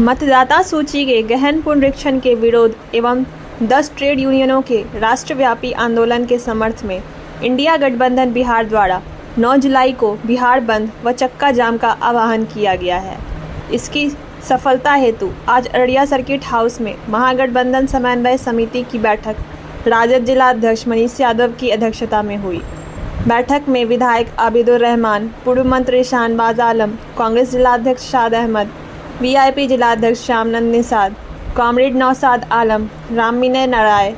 मतदाता सूची के गहन पुनरीक्षण के विरोध एवं 10 ट्रेड यूनियनों के राष्ट्रव्यापी आंदोलन के समर्थ में इंडिया गठबंधन बिहार द्वारा 9 जुलाई को बिहार बंद व चक्का जाम का आह्वान किया गया है। इसकी सफलता हेतु आज अररिया सर्किट हाउस में महागठबंधन समन्वय समिति की बैठक राजद जिला अध्यक्ष मनीष यादव की अध्यक्षता में हुई। बैठक में विधायक आबिदुर रहमान, पूर्व मंत्री शाहनवाज आलम, कांग्रेस जिलाध्यक्ष शाद अहमद, वीआईपी जिलाध्यक्ष श्यामनंद निषाद, कॉमरेड नौशाद आलम, रामविनय नाराय,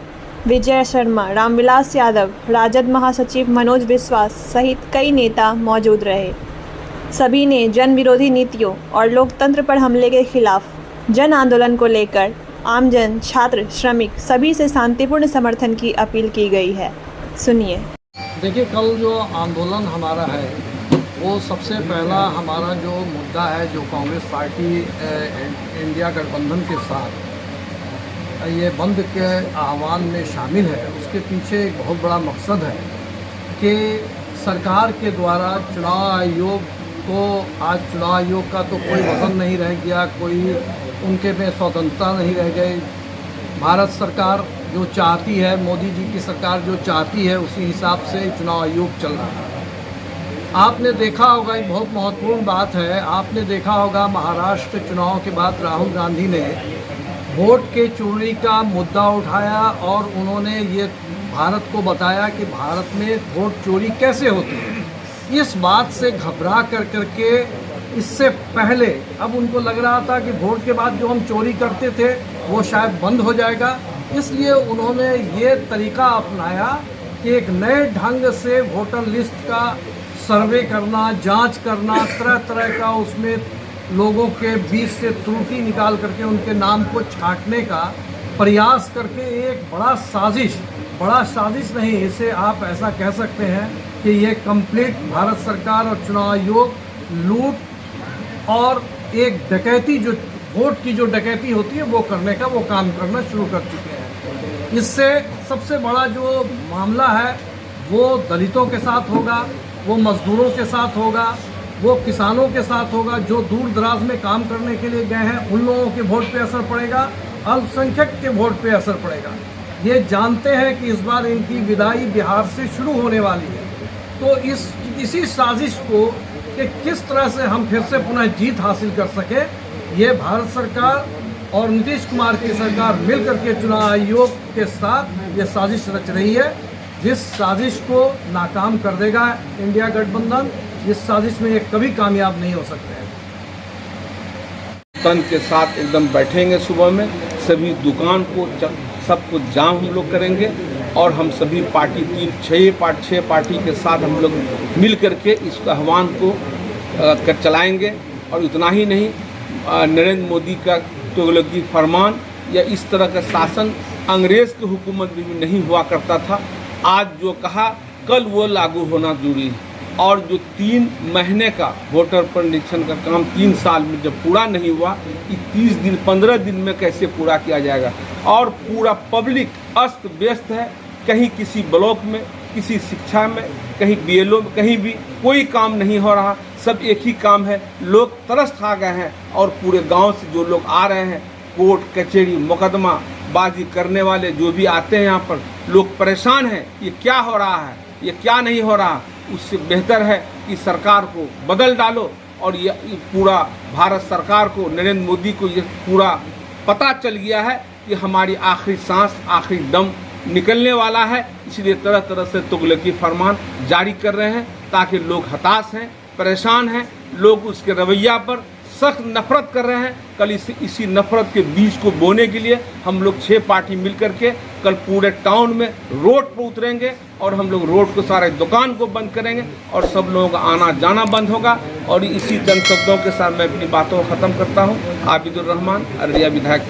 विजय शर्मा, रामविलास यादव, राजद महासचिव मनोज विश्वास सहित कई नेता मौजूद रहे। सभी ने जन विरोधी नीतियों और लोकतंत्र पर हमले के खिलाफ जन आंदोलन को लेकर आमजन, छात्र, श्रमिक सभी से शांतिपूर्ण समर्थन की अपील की गई है। सुनिए। देखिए, कल जो आंदोलन हमारा है वो सबसे पहला हमारा जो मुद्दा है, जो कांग्रेस पार्टी इंडिया गठबंधन के साथ ये बंद के आह्वान में शामिल है, उसके पीछे एक बहुत बड़ा मकसद है कि सरकार के द्वारा चुनाव आयोग को, आज चुनाव आयोग का तो कोई वजन नहीं रह गया, कोई उनके में स्वतंत्रता नहीं रह गई। भारत सरकार जो चाहती है, मोदी जी की सरकार जो चाहती है, उसी हिसाब से चुनाव आयोग चल रहा है। आपने देखा होगा, एक बहुत महत्वपूर्ण बात है, आपने देखा होगा महाराष्ट्र चुनाव के बाद राहुल गांधी ने वोट के चोरी का मुद्दा उठाया और उन्होंने ये भारत को बताया कि भारत में वोट चोरी कैसे होती है। इस बात से घबरा करके इससे पहले अब उनको लग रहा था कि वोट के बाद जो हम चोरी करते थे वो शायद बंद हो जाएगा, इसलिए उन्होंने ये तरीका अपनाया कि एक नए ढंग से वोटर लिस्ट का सर्वे करना, जांच करना, तरह तरह का उसमें लोगों के बीच से त्रुटि निकाल करके उनके नाम को छांटने का प्रयास करके एक बड़ा साजिश नहीं, इसे आप ऐसा कह सकते हैं कि ये कंप्लीट भारत सरकार और चुनाव आयोग लूट और एक डकैती, जो वोट की जो डकैती होती है वो करने का वो काम करना शुरू कर चुके हैं। इससे सबसे बड़ा जो मामला है वो दलितों के साथ होगा, वो मजदूरों के साथ होगा, वो किसानों के साथ होगा, जो दूर दराज में काम करने के लिए गए हैं उन लोगों के वोट पे असर पड़ेगा, अल्पसंख्यक के वोट पे असर पड़ेगा। ये जानते हैं कि इस बार इनकी विदाई बिहार से शुरू होने वाली है, तो इसी साजिश को कि किस तरह से हम फिर से पुनः जीत हासिल कर सके, ये भारत सरकार और नीतीश कुमार की सरकार मिलकर के चुनाव आयोग के साथ ये साजिश रच रही है, जिस साजिश को नाकाम कर देगा इंडिया गठबंधन। इस साजिश में ये कभी कामयाब नहीं हो सकते हैं। तन के साथ एकदम बैठेंगे, सुबह में सभी दुकान को सब कुछ जाम हम लोग करेंगे और हम सभी पार्टी 6 पार्टी के साथ हम लोग मिल करके इस आह्वान को कर चलाएंगे। और इतना ही नहीं, नरेंद्र मोदी का तुगलकी फरमान या इस तरह का शासन अंग्रेज़ की हुकूमत में भी नहीं हुआ करता था। आज जो कहा कल वो लागू होना जरूरी है। और जो 3 महीने का वोटर पर निरीक्षण का काम 3 साल में जब पूरा नहीं हुआ, कि 30 दिन 15 दिन में कैसे पूरा किया जाएगा। और पूरा पब्लिक अस्त व्यस्त है, कहीं किसी ब्लॉक में, किसी शिक्षा में, कहीं BLO में, कहीं भी कोई काम नहीं हो रहा, सब एक ही काम है। लोग तरस खा गए हैं और पूरे गांव से जो लोग आ रहे हैं, कोर्ट कचहरी मुकदमा बाजी करने वाले जो भी आते हैं यहाँ पर, लोग परेशान हैं। ये क्या हो रहा है, ये क्या नहीं हो रहा। उससे बेहतर है कि सरकार को बदल डालो और ये पूरा भारत सरकार को, नरेंद्र मोदी को ये पूरा पता चल गया है कि हमारी आखिरी सांस, आखिरी दम निकलने वाला है। इसलिए तरह तरह से तुगलकी फरमान जारी कर रहे हैं ताकि लोग हताश हैं, परेशान हैं, लोग उसके रवैया पर सख्त नफरत कर रहे हैं। कल इसी नफरत के बीज को बोने के लिए हम लोग 6 पार्टी मिलकर के कल पूरे टाउन में रोड पर उतरेंगे और हम लोग रोड को, सारे दुकान को बंद करेंगे और सब लोगों का आना जाना बंद होगा। और इसी चंद शब्दों के साथ मैं अपनी बातों को ख़त्म करता हूँ। आबिदुर रहमान, अररिया विधायक,